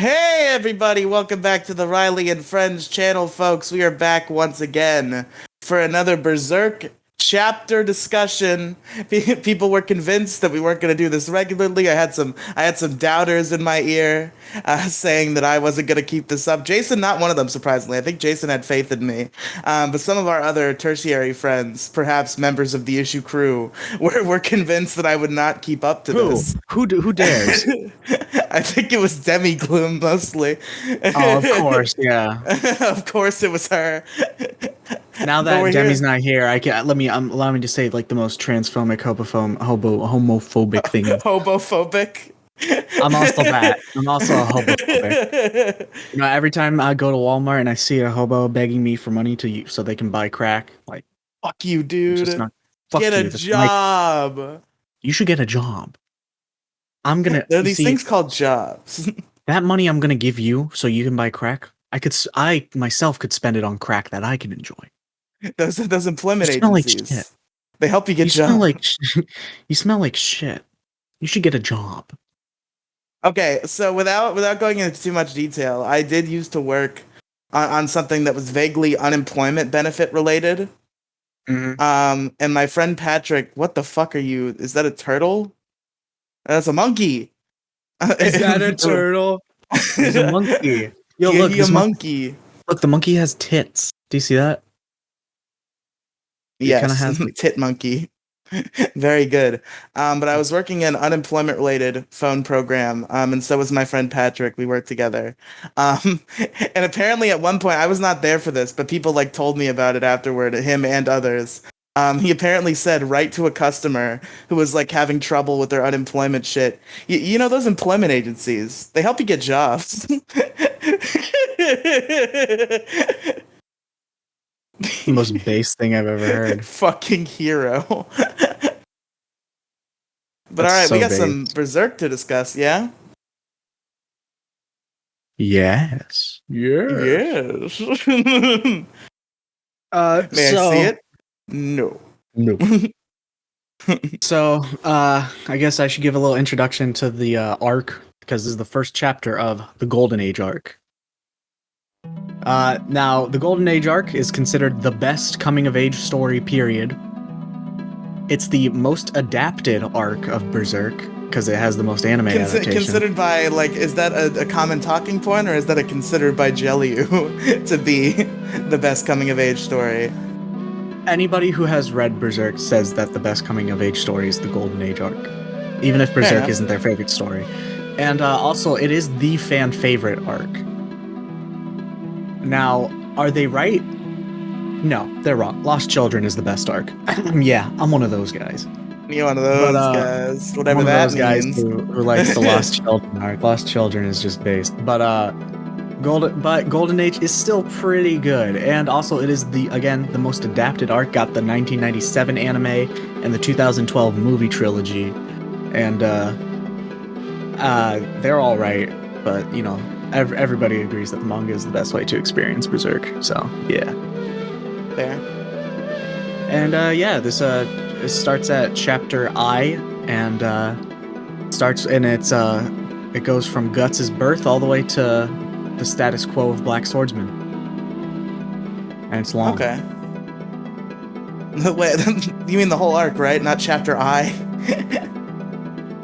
Hey everybody, welcome back to the Riely and Friends channel, folks. We are back once again for another Berserk chapter discussion. People were convinced that we weren't going to do this regularly. I had some doubters in my ear saying that I wasn't going to keep this up. Jason, not one of them, surprisingly. I think Jason had faith in me. But some of our other tertiary friends, perhaps members of the issue crew, were convinced that I would not keep up to this. Who dares? I think it was Demi Gloom mostly. Oh, of course, yeah. Of course, it was her. Now that Demi's not here, I can allow me to say like the most transphobic, homophobic thing. Hobophobic. I'm also that. I'm also a hobophobic. Every time I go to Walmart and I see a hobo begging me for money so they can buy crack, like fuck you, dude. Get a job. Like, you should get a job. There are these things called jobs. That money I'm gonna give you so you can buy crack. I myself could spend it on crack that I can enjoy. Those employment agencies. Like they help you get jobs. You smell like shit. You should get a job. Okay, so without going into too much detail, I did used to work on something that was vaguely unemployment benefit related. Mm-hmm. And my friend Patrick, what the fuck are you? Is that a turtle? That's a monkey. Is that a turtle? It's a monkey. Yo, look, a monkey. Look, the monkey has tits. Do you see that? Yes, kind of has tit monkey. Very good. But I was working in unemployment-related phone program, and so was my friend Patrick. We worked together. And apparently at one point, I was not there for this, but people like told me about it afterward, him and others. He apparently said right to a customer who was like having trouble with their unemployment shit. You know those employment agencies, they help you get jobs. The most base thing I've ever heard. Fucking hero. But alright, so we got some Berserk to discuss, yeah? Yes. Yes. May I see it? No. So, I guess I should give a little introduction to the arc, because this is the first chapter of the Golden Age arc. Now, the Golden Age arc is considered the best coming-of-age story, period. It's the most adapted arc of Berserk, because it has the most anime adaptation. Considered by, like, is that a common talking point, or is that a considered by Jelliu to be the best coming-of-age story? Anybody who has read Berserk says that the best coming-of-age story is the Golden Age arc, even if Berserk isn't their favorite story. And also, it is the fan-favorite arc. Now, are they right? No, they're wrong. Lost Children is the best arc. Yeah, I'm one of those guys. You're one of those guys. Whatever that means. Guys who likes the Lost Children arc. Lost Children is just based. But Golden Age is still pretty good. And also, it is the most adapted arc. Got the 1997 anime and the 2012 movie trilogy. And they're all right. But, you know, everybody agrees that the manga is the best way to experience Berserk. So, yeah. There. And yeah, this it starts at chapter I, and it goes from Guts' birth all the way to the status quo of Black Swordsman, and it's long. Okay. Wait, you mean the whole arc, right? Not chapter I?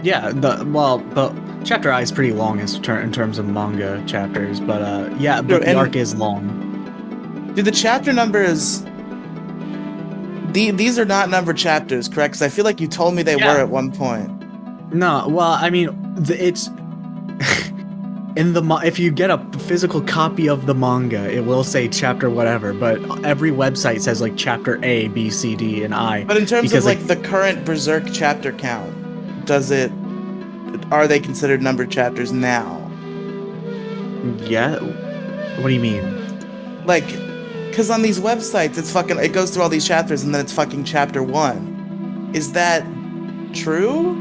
Yeah, but chapter I is pretty long in terms of manga chapters, but yeah, but the arc is long. Do the chapter numbers... These are not numbered chapters, correct? Because I feel like you told me they were at one point. No, well, I mean, it's... if you get a physical copy of the manga, it will say chapter whatever, but every website says, like, chapter A, B, C, D, and I. But in terms of, like, the current Berserk chapter count, are they considered numbered chapters now? Yeah? What do you mean? Like... Because on these websites, it goes through all these chapters and then it's fucking chapter 1. Is that true?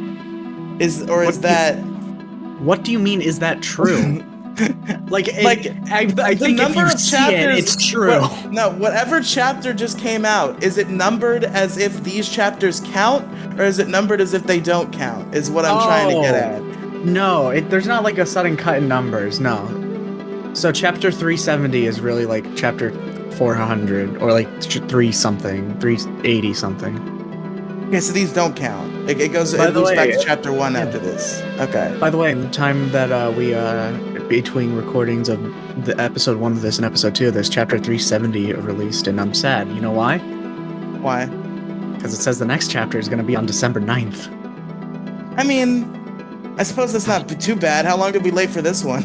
What do you mean, is that true? I think if you see it, it's true. Whatever chapter just came out, is it numbered as if these chapters count, or is it numbered as if they don't count, is what I'm trying to get at. No, there's not like a sudden cut in numbers. No. So chapter 370 is really like chapter 400 or like 3 something, 380 something. Okay, so these don't count. It By the loops back way, to chapter 1 yeah. after this. Okay. By the way, the time that we between recordings of the episode 1 of this and episode 2 of this, chapter 370 released, and I'm sad. You know why? Why? Because it says the next chapter is going to be on December 9th. I mean, I suppose that's not too bad. How long did we wait for this one?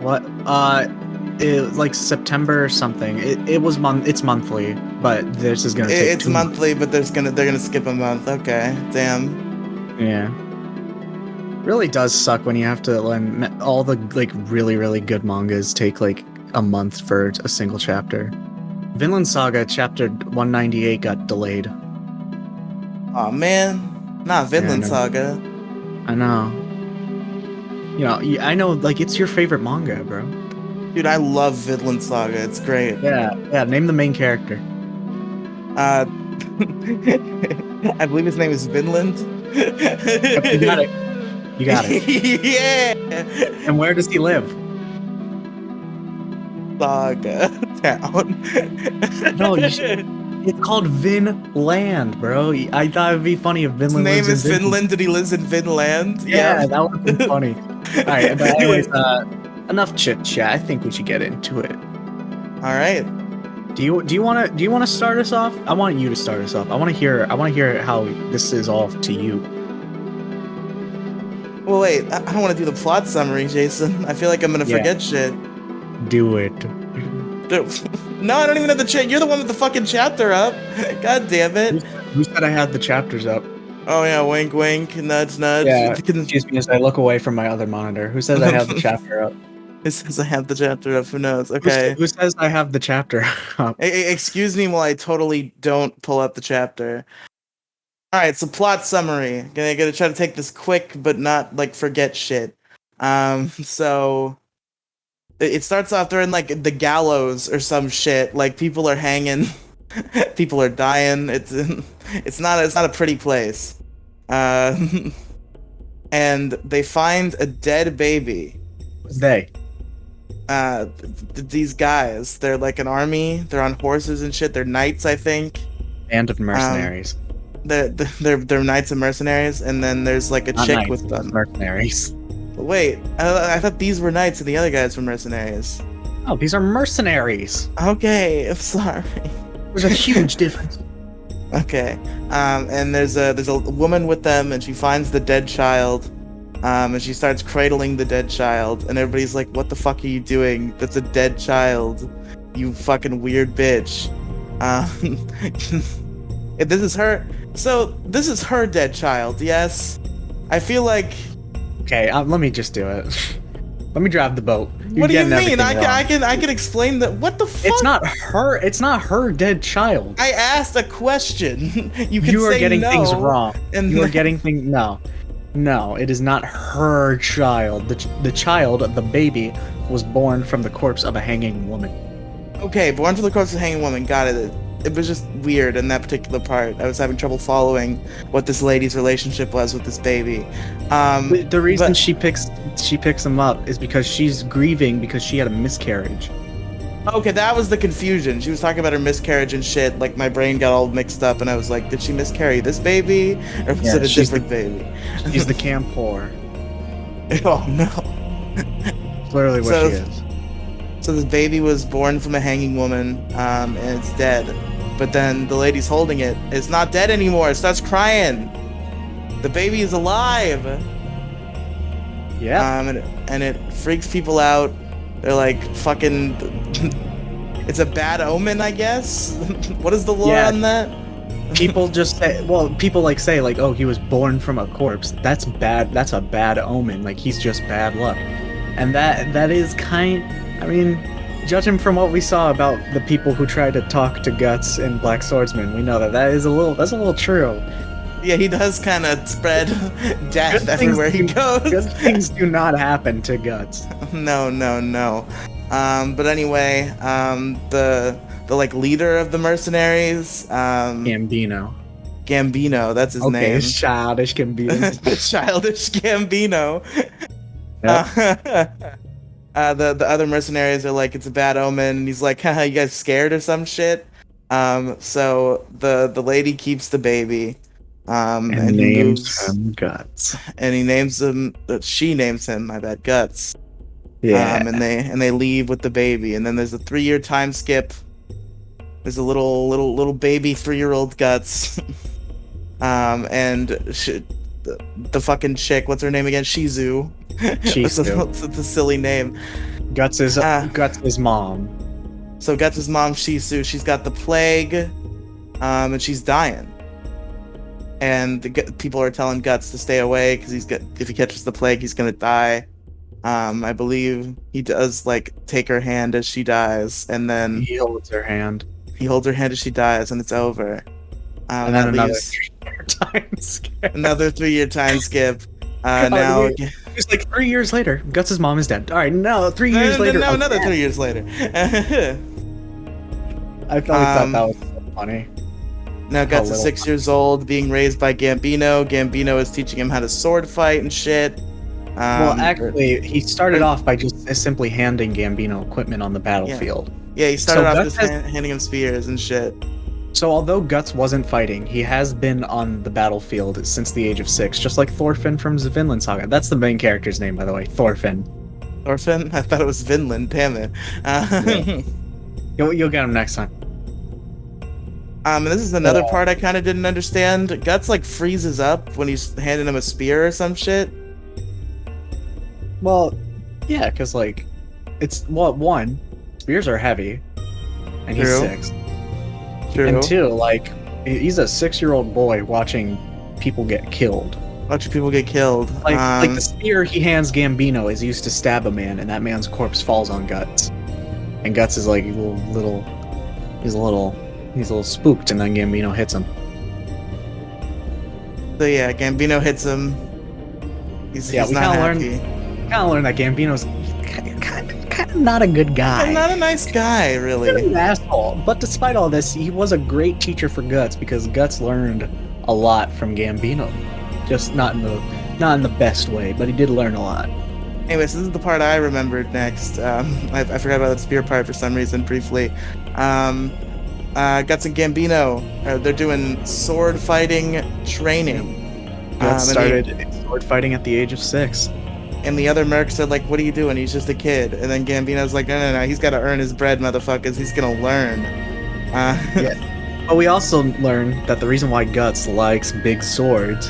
What? It was like September or something. It's monthly, but this is gonna take It's 2 months. monthly, but they're gonna skip a month. Okay, damn. Yeah. Really does suck when you have to learn all the like really good mangas take like a month for a single chapter. Vinland Saga chapter 198 got delayed. Aw, man. Not Vinland Yeah, I know. Saga. I know. You know, I know, like, it's your favorite manga, bro. Dude, I love Vinland Saga. It's great. Yeah, name the main character. I believe his name is Vinland. Yep, you got it. You got it. Yeah! And where does he live? Saga town. No, it's called Vinland, bro. I thought it'd be funny if His Vinland name lives is in Vinland, and he lives in Vinland. Yeah, that would be funny. Alright, but anyways, enough chit chat. I think we should get into it. All right. Do you wanna start us off? I want you to start us off. I wanna hear how this is all to you. Well, wait. I don't want to do the plot summary, Jason. I feel like I'm gonna Yeah. forget shit. Do it. No, I don't even have the chat. You're the one with the fucking chapter up. God damn it. Who said I had the chapters up? Oh yeah, wink, wink, nudge, nudge. Yeah, excuse me as I look away from my other monitor. Who says I have the chapter up? It says I have the chapter up. Who knows? Okay. Who says I have the chapter up? Excuse me while I totally don't pull up the chapter. All right, so plot summary. Gonna try to take this quick, but not like forget shit. So it starts off they're in like the gallows or some shit. Like people are hanging, people are dying. It's not a pretty place. And they find a dead baby. They. These guys, they're like an army. They're on horses and shit. They're knights, I think. Band of mercenaries. They're knights and mercenaries, and then there's like a Not chick knights, with them. mercenaries. Wait, I thought these were knights and the other guys were mercenaries. Oh, these are mercenaries. Okay, I'm sorry. There's a huge difference. Okay, and there's a woman with them, and she finds the dead child, and she starts cradling the dead child, and everybody's like, "What the fuck are you doing? That's a dead child, you fucking weird bitch." This is her. So this is her dead child. Yes, I feel like. Okay, let me just do it. Let me drive the boat. What do you mean? I can explain that. What the fuck? It's not her. It's not her dead child. I asked a question. You can You are say getting no, things wrong. and You are getting things. No, it is not her child. The child, the baby, was born from the corpse of a hanging woman. Okay, born from the corpse of a hanging woman. Got it. It was just weird in that particular part. I was having trouble following what this lady's relationship was with this baby. The reason she picks him up is because she's grieving because she had a miscarriage. Okay, that was the confusion. She was talking about her miscarriage and shit. Like my brain got all mixed up, and I was like, did she miscarry this baby, or was it a different baby? She's the camp whore. Oh no! Clearly, what So- she is. So this baby was born from a hanging woman, and it's dead. But then the lady's holding it. It's not dead anymore. It starts crying. The baby is alive. Yeah. And it freaks people out. They're like, fucking. It's a bad omen, I guess. What is the lore Yeah. on that? People just say, people like say like, oh, he was born from a corpse. That's bad. That's a bad omen. Like he's just bad luck. And that is I mean, judging from what we saw about the people who tried to talk to Guts in Black Swordsman, we know that's a little true. Yeah, he does kind of spread death Good everywhere he things goes. Good things do not happen to Guts. No. But anyway, the like leader of the mercenaries, Gambino. Gambino, that's his Okay, name. childish Gambino. Childish Gambino. Yep. The other mercenaries are like, it's a bad omen, and he's like, haha, you guys scared or some shit? So the lady keeps the baby, and he moves, him Guts. and he names him. She names him. My bad, Guts. Yeah. And they leave with the baby, and then there's a 3-year time skip. There's a little baby 3-year-old Guts, and the fucking chick. What's her name again? Shizu. That's a silly name. Guts is mom. So Guts' mom, Shizu, she's got the plague, and she's dying. And people are telling Guts to stay away because if he catches the plague, he's gonna die. I believe he does like take her hand as she dies, and then he holds her hand. He holds her hand as she dies, and it's over. And then another 3-year time skip. Another 3-year time skip. Now it's like 3 years later. Guts' mom is dead. All right, no, 3 years later. No, another 3 years later. I thought that was so funny. Now Guts is 6 years old, being raised by Gambino. Gambino is teaching him how to sword fight and shit. Well, actually, he started off by just simply handing Gambino equipment on the battlefield. Yeah, he started off just handing him spears and shit. So although Guts wasn't fighting, he has been on the battlefield since the age of 6, just like Thorfinn from the Vinland Saga. That's the main character's name, by the way, Thorfinn. Thorfinn? I thought it was Vinland, damn it. Yeah. You'll get him next time. And this is another part I kind of didn't understand. Guts, like, freezes up when he's handing him a spear or some shit. Well, yeah, because, like, one, spears are heavy, and he's 6. True. And 2, like, he's a 6-year-old boy watching people get killed. Watching people get killed. Like the spear he hands Gambino is used to stab a man, and that man's corpse falls on Guts. And Guts is like he's a little spooked, and then Gambino hits him. So yeah, Gambino hits him. He's not happy. We kind of learn that Gambino's kind of not a good guy. Not a nice guy, really. He's an asshole. But despite all this, he was a great teacher for Guts because Guts learned a lot from Gambino. Just not in the best way, but he did learn a lot. Anyways, this is the part I remembered next. I forgot about the spear part for some reason briefly. Guts and Gambino, they're doing sword fighting training. Guts started sword fighting at the age of 6. And the other mercs said, like, what are you doing? He's just a kid. And then Gambino's like, no, he's got to earn his bread, motherfuckers. He's going to learn. Yeah. But we also learned that the reason why Guts likes big swords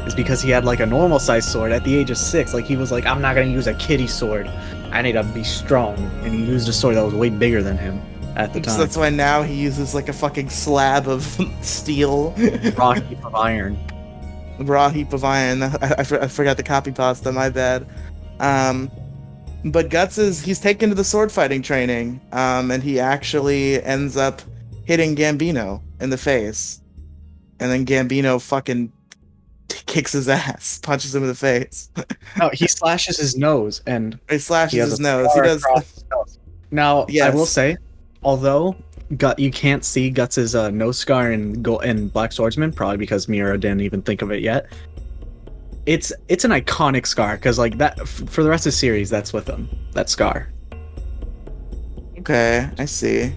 is because he had, like, a normal-sized sword at the age of 6. Like, he was like, I'm not going to use a kiddie sword. I need to be strong. And he used a sword that was way bigger than him at the time. So that's why now he uses, like, a fucking slab of steel. Raw heap of iron. Raw heap of iron. I forgot the copy pasta, my bad. But Guts he's taken to the sword fighting training, and he actually ends up hitting Gambino in the face. And then Gambino fucking kicks his ass, punches him in the face. No, he slashes his nose, and he slashes his nose. He does. Now, yes. I will say, although you can't see Guts' nose scar in Black Swordsman, probably because Miura didn't even think of it yet. It's an iconic scar, because like that for the rest of the series, that's with him. That scar. Okay, I see.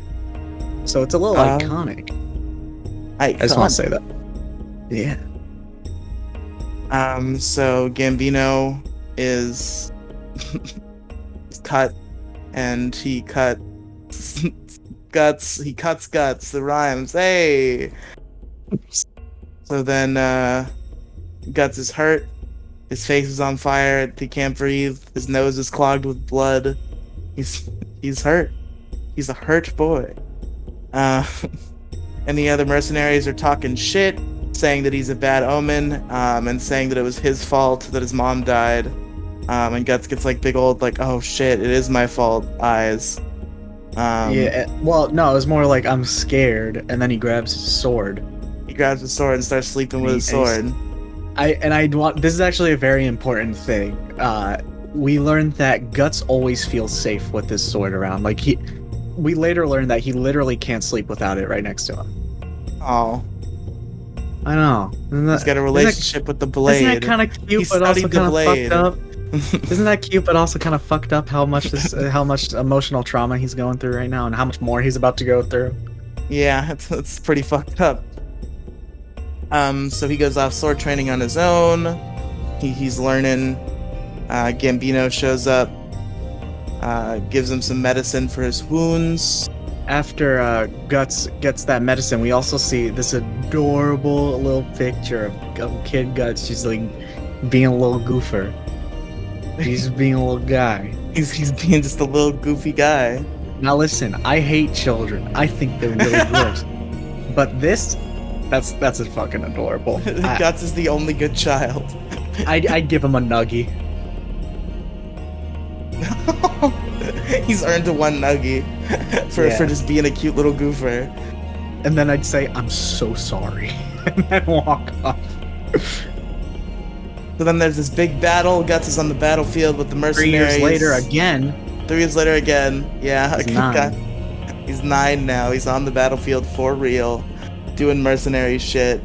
So it's a little iconic. I just want to say that. Yeah. So Gambino is cut, and he cuts Guts. He cuts Guts. The rhymes. Hey. So then Guts is hurt. His face is on fire. He can't breathe. His nose is clogged with blood. He's hurt. He's a hurt boy. And the other mercenaries are talking shit, saying that he's a bad omen, and saying that it was his fault that his mom died. And Guts gets like big old like, oh shit, it is my fault eyes. Yeah, well, no, it was more like I'm scared, and then he grabs his sword. He grabs his sword and starts sleeping with his sword. This is actually a very important thing. We learned that Guts always feels safe with his sword around. Like we later learned that he literally can't sleep without it right next to him. Oh. I know. He's got a relationship with the Isn't blade. that kind of cute, He but also studied the kind of blade. fucked up? Isn't that cute, but also kind of fucked up how much emotional trauma he's going through right now, and how much more he's about to go through? Yeah, it's pretty fucked up. So he goes off sword training on his own. He's learning. Gambino shows up, gives him some medicine for his wounds. After Guts gets that medicine, we also see this adorable little picture of Kid Guts just like being a little goofer. He's being a little guy. He's being just a little goofy guy. Now listen, I hate children. I think they're really gross. But that's a fucking adorable. Guts is the only good child. I'd give him a nuggie. He's earned a 1 nuggie for just being a cute little goofer. And then I'd say, I'm so sorry. And then walk off. So then there's this big battle. Guts is on the battlefield with the mercenaries. 3 years later again. 3 years later again. Yeah. He's 9. He's 9 now. He's on the battlefield for real. Doing mercenary shit.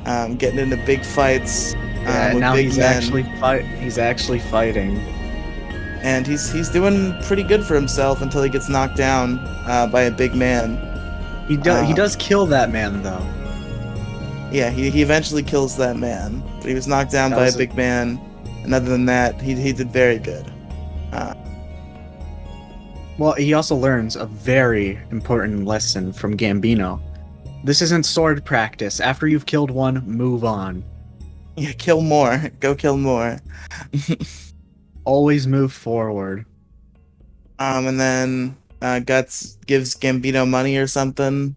Getting into big fights. Yeah, and now he's actually fighting. And he's doing pretty good for himself until he gets knocked down by a big man. He does kill that man though. Yeah, he eventually kills that man, but he was knocked down by a big man. And other than that, he did very good. Well, he also learns a very important lesson from Gambino. This isn't sword practice. After you've killed one, move on. Yeah, kill more. Go kill more. Always move forward. And then Guts gives Gambino money or something.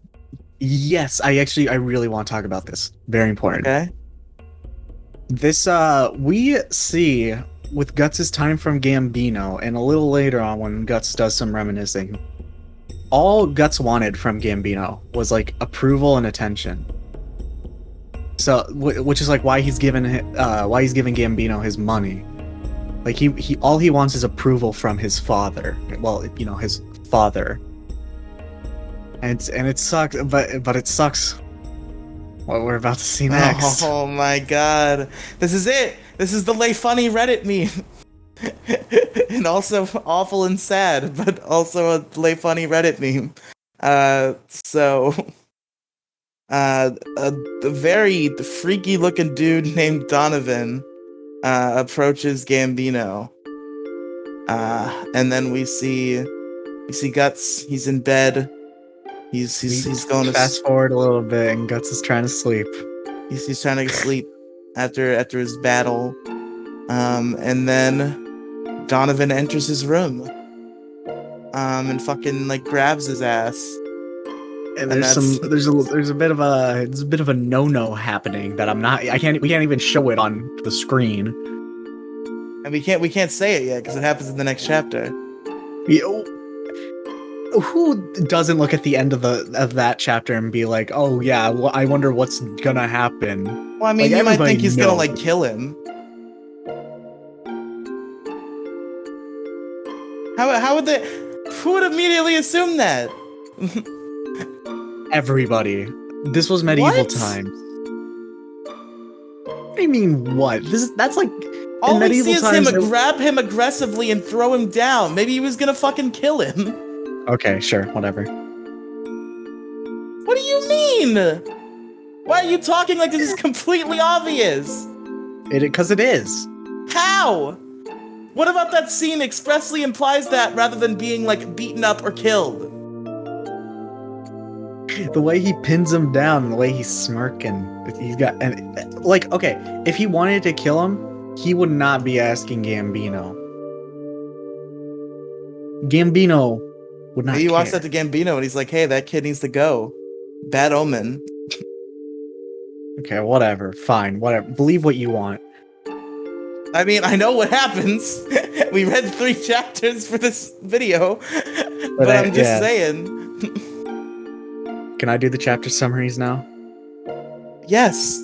Yes, I really want to talk about this. Very important. Okay. This we see with Guts' time from Gambino, and a little later on when Guts does some reminiscing. All Guts wanted from Gambino was like approval and attention. So, which is like why he's giving Gambino his money. Like he all he wants is approval from his father. Well, you know, his father. And it sucks, but it sucks what we're about to see next. Oh my god. This is it. This is the Lay Funny Reddit meme. And also awful and sad, but also a Lay Funny Reddit meme. A very freaky looking dude named Donovan approaches Gambino. And then we see Guts. He's in bed. He's going to fast forward a little bit, and Guts is trying to sleep. He's trying to sleep after his battle. And then Donovan enters his room. And fucking like grabs his ass. And there's a bit of a no-no happening that we can't even show it on the screen. And we can't say it yet because it happens in the next chapter. Who doesn't look at the end of that chapter and be like, "Oh yeah, well, I wonder what's gonna happen." Well, I mean, like, you might think he's gonna like kill him. How would they? Who would immediately assume that? Everybody. This was medieval times. What do you mean what? That's like all we see is him grab him aggressively and throw him down. Maybe he was gonna fucking kill him. Okay, sure, whatever. What do you mean? Why are you talking like this is completely obvious? Because it is. How? What about that scene expressly implies that rather than being like beaten up or killed? The way he pins him down and the way he's smirking, okay, if he wanted to kill him, he would not be asking Gambino. Gambino would not. He care. walks up to Gambino and he's like, "Hey, that kid needs to go. Bad omen." Okay, whatever. Fine, whatever. Believe what you want. I mean, I know what happens. We read 3 chapters for this video, but I'm just saying. Can I do the chapter summaries now? Yes.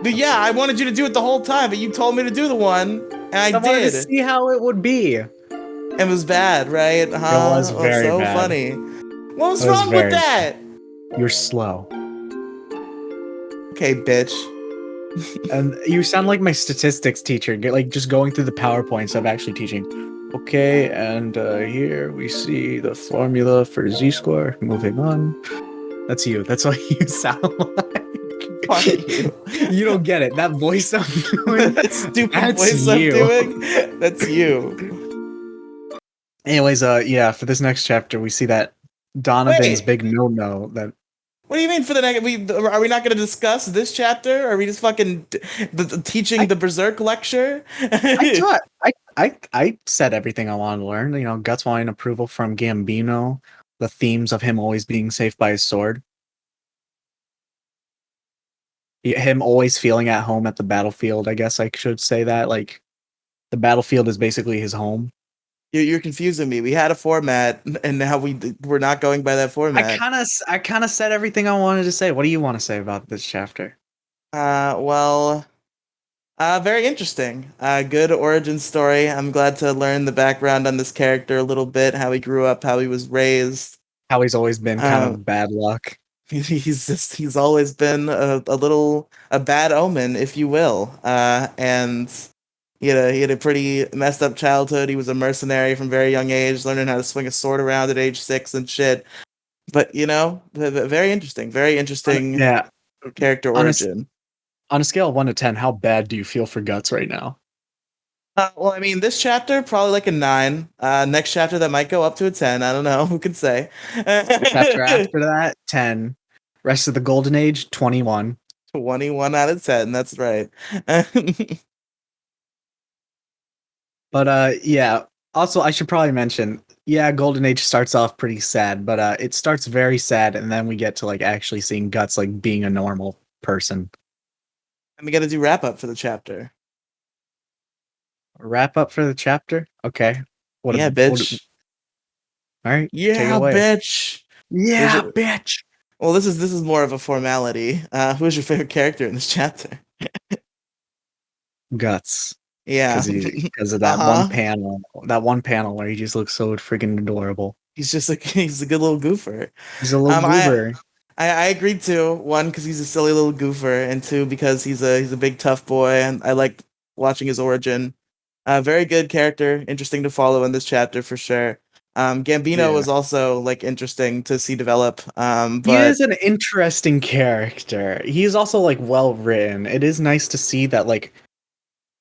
But yeah, I wanted you to do it the whole time, but you told me to do the one, and I did. I wanted to see how it would be. It was bad, right? Huh? It was very so bad. Funny. What was wrong with that? You're slow. Okay, bitch. And you sound like my statistics teacher, like just going through the PowerPoints of actually teaching. Okay, and here we see the formula for z-square. Moving on. That's you. That's what you sound like. Fuck you. You don't get it. That voice I'm doing, That stupid that's voice I'm you. doing. That's you. Anyways, yeah, for this next chapter, we see that Donovan's Wait. big no-no that What do you mean for the next? Are we not going to discuss this chapter? Are we just fucking teaching the Berserk lecture? I taught. I said everything I wanted to learn. You know, Guts wanting approval from Gambino, the themes of him always being safe by his sword, him always feeling at home at the battlefield. I guess I should say that. Like, the battlefield is basically his home. You're confusing me. We had a format, and now we're not going by that format. I kind of said everything I wanted to say. What do you want to say about this chapter? Well, very interesting. Good origin story. I'm glad to learn the background on this character a little bit, how he grew up, how he was raised. How he's always been kind of bad luck. He's always been a bad omen, if you will. And he had a pretty messed up childhood. He was a mercenary from very young age, learning how to swing a sword around at age 6 and shit. But very interesting. Very interesting Yeah. character origin. On a scale of 1 to 10, how bad do you feel for Guts right now? Well, I mean, this chapter probably like a 9. Next chapter that might go up to a 10. I don't know. Who can say? Chapter after that, 10. Rest of the Golden Age, 21. 21 out of 10. That's right. But yeah. Also, I should probably mention, yeah, Golden Age starts off pretty sad, but it starts very sad, and then we get to like actually seeing Guts like being a normal person. And we got to do wrap up for the chapter. Wrap up for the chapter? Okay. Bitch. All right. Yeah, take it away. bitch. Yeah, bitch. Well, this is more of a formality. Who's your favorite character in this chapter? Guts. Yeah, because of that one panel where he just looks so freaking adorable. He's a good little goofer. He's a little goober. I agreed to 1 because he's a silly little goofer, and 2 because he's a big tough boy, and I like watching his origin. Very good character, interesting to follow in this chapter for sure. Gambino was also like interesting to see develop. But he is an interesting character. He's also like well written. It is nice to see that like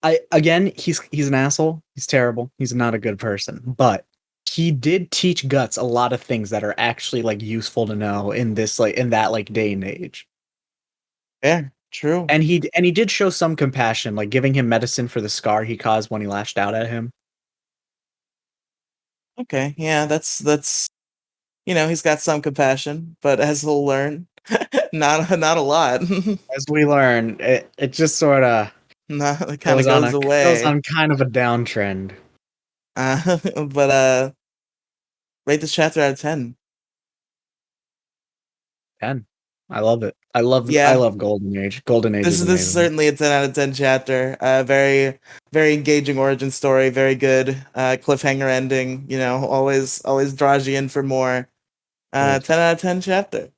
he's an asshole. He's terrible. He's not a good person. But he did teach Guts a lot of things that are actually like useful to know in that day and age. Yeah, true. And he did show some compassion, like giving him medicine for the scar he caused when he lashed out at him. Okay, yeah, that's he's got some compassion, but as he'll learn, not a lot. As we learn, it just sort of it kind of goes away. Goes on kind of a downtrend. But rate this chapter out of 10. 10. I love it. I love Golden Age. Golden Age. This is certainly a 10 out of 10 chapter. Very, very engaging origin story. Very good cliffhanger ending. Always draws you in for more. 10 out of 10 chapter.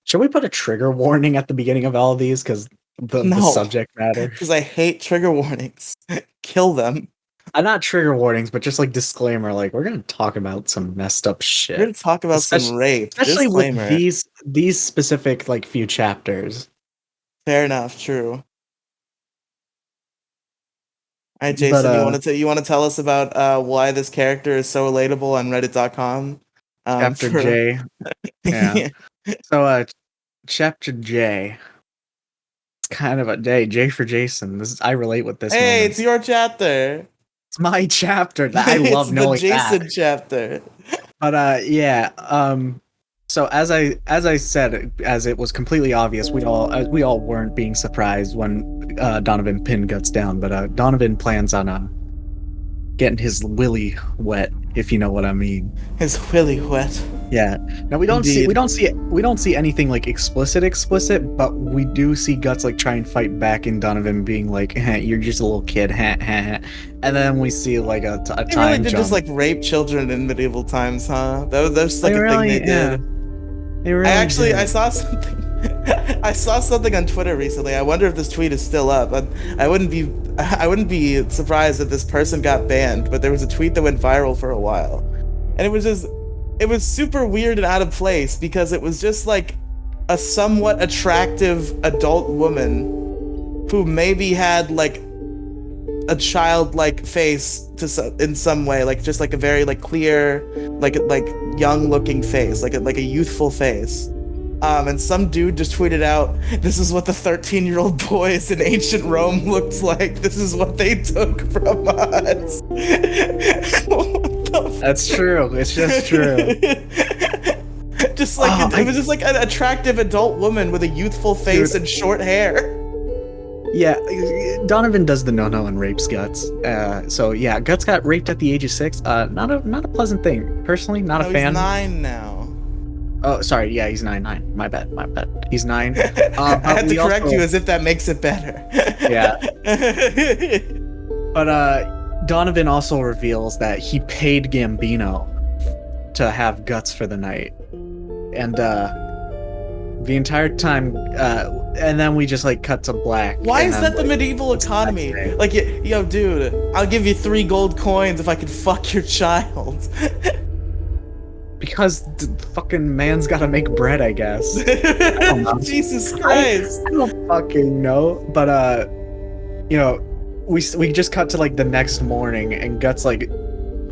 Should we put a trigger warning at the beginning of all of these because the subject matter? Because I hate trigger warnings. Kill them. Not trigger warnings, but just like disclaimer, like we're gonna talk about some messed up shit. We're gonna talk about some rape, especially disclaimer. With these specific like few chapters. Fair enough, true. All right, Jason, you want to tell us about why this character is so relatable on Reddit.com? Chapter J. Yeah. So chapter J. It's kind of a day. J for Jason. I relate with this. Hey, it's your chapter. It's my chapter. I love knowing that. It's the Jason chapter. But yeah. So as I said, as it was completely obvious, we all weren't being surprised when Donovan pinned Guts down. But Donovan plans on getting his willy wet, if you know what I mean. His willy wet. Yeah. Now we don't see anything like explicit, but we do see Guts like try and fight back, and Donovan being like, "You're just a little kid," and then we see like a time really did jump. Just like rape children in medieval times, huh? That was like a thing they did. They really I saw something. I saw something on Twitter recently. I wonder if this tweet is still up. I wouldn't be I wouldn't be surprised if this person got banned, but there was a tweet that went viral for a while. And it was super weird and out of place because it was just like a somewhat attractive adult woman who maybe had like a childlike face in some way, like just like a very like clear, like young looking face, like a youthful face. And some dude just tweeted out, "This is what the 13-year-old boys in ancient Rome looked like. This is what they took from us." That's true. It's just true. Just like it was just like an attractive adult woman with a youthful face and short hair. Yeah, Donovan does the no-no and rapes Guts. So yeah, Guts got raped at the age of 6. Not a pleasant thing. Personally, not a fan. He's 9 now. Oh, sorry. Yeah, he's 9. My bad. He's 9. I had to correct you as if that makes it better. Yeah. But Donovan also reveals that he paid Gambino to have Guts for the night, and the entire time, and then we just like cut to black. Why is that the medieval economy? Like, yo, dude, I'll give you 3 gold coins if I can fuck your child. Because the fucking man's gotta make bread, I guess. I don't know. Jesus Christ. I don't fucking know. But you know, we just cut to like the next morning, and Guts like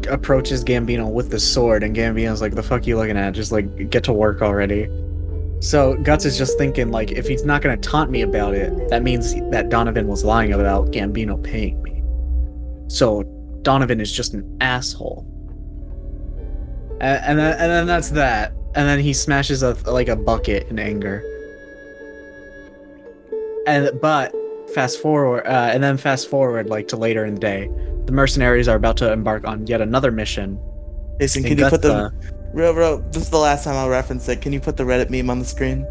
approaches Gambino with the sword, and Gambino's like, "The fuck you looking at? Just like get to work already." So Guts is just thinking like, if he's not gonna taunt me about it, that means that Donovan was lying about Gambino paying me. So Donovan is just an asshole. And then that's that. And then he smashes a bucket in anger. But fast forward like to later in the day, the mercenaries are about to embark on yet another mission. Jason, can you put the real? This is the last time I'll reference it. Can you put the Reddit meme on the screen?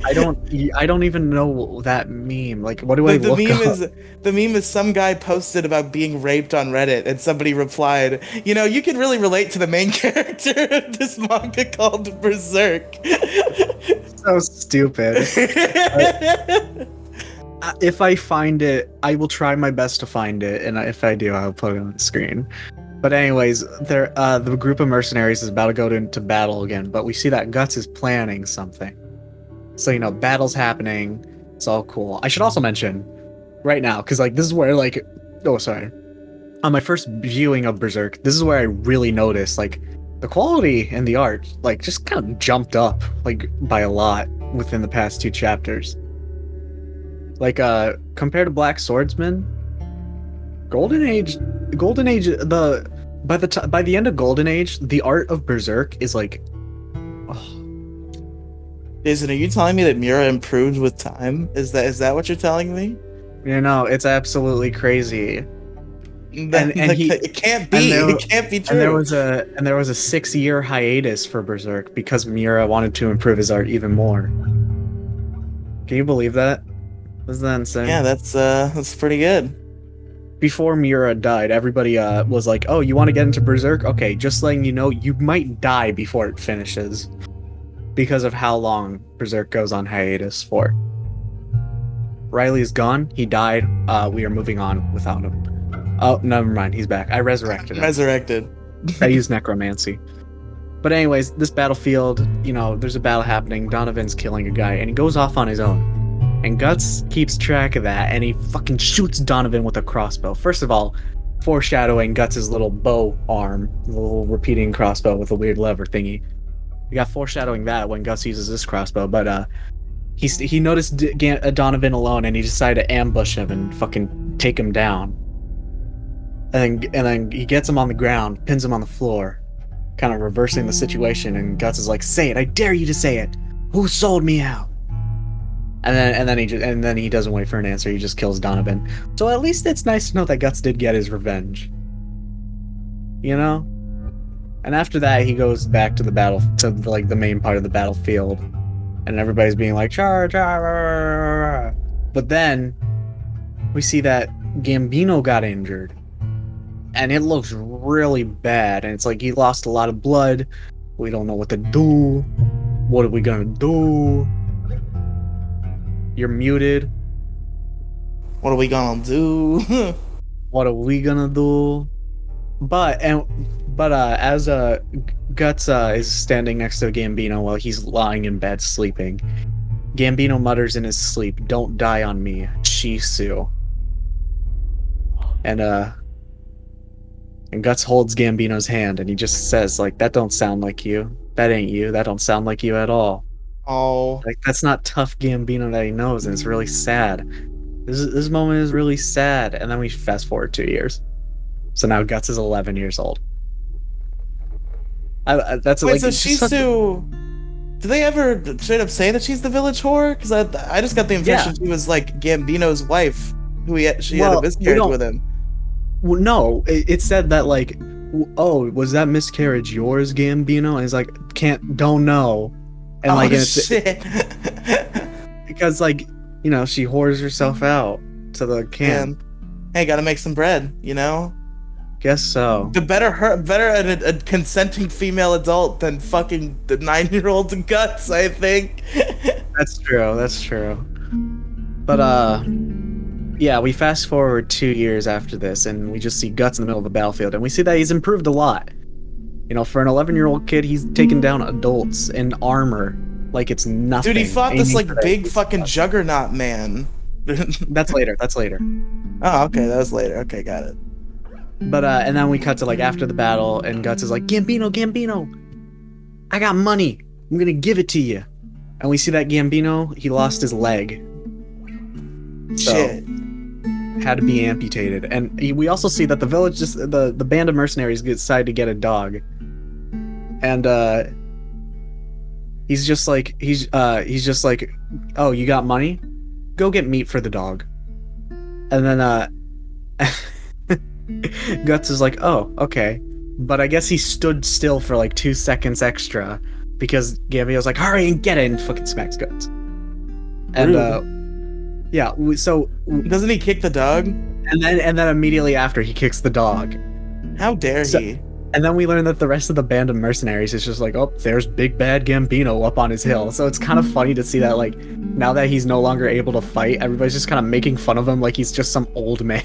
I don't even know that meme. Like, what do I look up? The meme is some guy posted about being raped on Reddit, and somebody replied, "You know, you can really relate to the main character of this manga called Berserk." So stupid. If I find it, I will try my best to find it, and if I do, I'll put it on the screen. But anyways, the group of mercenaries is about to go into battle again, but we see that Guts is planning something. So, you know, battle's happening. It's all cool. I should also mention right now, because like this is where like, oh sorry, on my first viewing of Berserk, this is where I really noticed like the quality and the art like just kind of jumped up like by a lot within the past 2 chapters. Like compared to Black Swordsman, Golden Age, by the end of Golden Age, the art of Berserk is like, Jason, are you telling me that Miura improved with time? Is that what you're telling me? You know, it's absolutely crazy. It can't be. It can't be true. And there was a 6-year hiatus for Berserk because Miura wanted to improve his art even more. Can you believe that? Isn't that insane? Yeah, that's pretty good. Before Miura died, everybody was like, "Oh, you want to get into Berserk? Okay, just letting you know, you might die before it finishes because of how long Berserk goes on hiatus for." Riely is gone. He died. We are moving on without him. Oh, never mind. He's back. I resurrected him. I used necromancy. But anyways, this battlefield, you know, there's a battle happening. Donovan's killing a guy, and he goes off on his own. And Guts keeps track of that, and he fucking shoots Donovan with a crossbow. First of all, foreshadowing Guts' little bow arm, the little repeating crossbow with a weird lever thingy. You got foreshadowing that when Guts uses this crossbow, but he noticed Donovan alone, and he decided to ambush him and fucking take him down. And then he gets him on the ground, pins him on the floor, kind of reversing the situation, and Guts is like, "Say it, I dare you to say it. Who sold me out?" And then he doesn't wait for an answer. He just kills Donovan. So at least it's nice to know that Guts did get his revenge. You know? And after that, he goes back to the main part of the battlefield, and everybody's being like, "Charge!" But then we see that Gambino got injured, and it looks really bad. And it's like he lost a lot of blood. We don't know what to do. What are we gonna do? You're muted. What are we gonna do? What are we gonna do? But as Guts is standing next to Gambino while he's lying in bed sleeping, Gambino mutters in his sleep, "Don't die on me, Shisu." And Guts holds Gambino's hand and he just says, like, "That don't sound like you. That ain't you. That don't sound like you at all." Oh, Like, that's not tough Gambino that he knows, and it's really sad. This moment is really sad. And then we fast forward 2 years. So now Guts is 11 years old. That's wait. like So it's just such- Shisu, do they ever straight up say that she's the village whore? Because I just got the impression she was like Gambino's wife, she had a miscarriage with him. Well, no, it said that like, "Oh, was that miscarriage yours, Gambino?" And he's like, don't know. And Oh like, and shit! because like, she whores herself out to the camp. Hey, gotta make some bread, you know? Guess so. The better a consenting female adult than fucking the 9-year-old Guts, I think. That's true. But yeah, we fast forward 2 years after this, and we just see Guts in the middle of the battlefield, and we see that he's improved a lot. For an 11-year-old kid, he's taken down adults in armor like it's nothing. Dude, he fought this like big fucking juggernaut man. That's later. Oh, okay, that was later. Okay, got it. But and then we cut to like after the battle, and Guts is like, Gambino, I got money. I'm gonna give it to you. And we see that Gambino, he lost his leg. So, Shit. had to be amputated. And we also see that the village, the band of mercenaries decide to get a dog. And he's just like, "Oh, you got money? Go get meat for the dog." And then Guts is like, "Oh, okay." But I guess he stood still for like 2 seconds extra because Gambino's like, "Hurry and get it," and fucking smacks Guts. And yeah, so doesn't he kick the dog? And then immediately after he kicks the dog. How dare he? And then we learn that the rest of the band of mercenaries is just like, "Oh, there's big bad Gambino up on his hill." So it's kind of funny to see that, like, now that he's no longer able to fight, everybody's just kind of making fun of him like he's just some old man.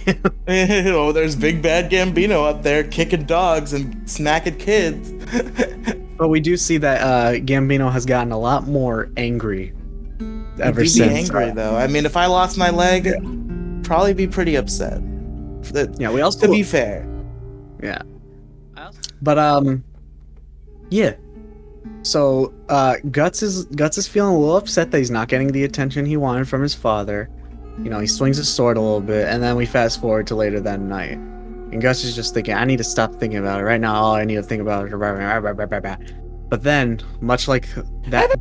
Oh, there's big bad Gambino up there kicking dogs and smacking kids. But we do see that Gambino has gotten a lot more angry ever since. Be angry though. I mean, if I lost my leg, probably be pretty upset. Yeah, we also, to be fair. Yeah. But yeah. So Guts is feeling a little upset that he's not getting the attention he wanted from his father. He swings his sword a little bit, and then we fast forward to later that night. And Guts is just thinking, "I need to stop thinking about it. Right now, all I need to think about is..." But then, much like that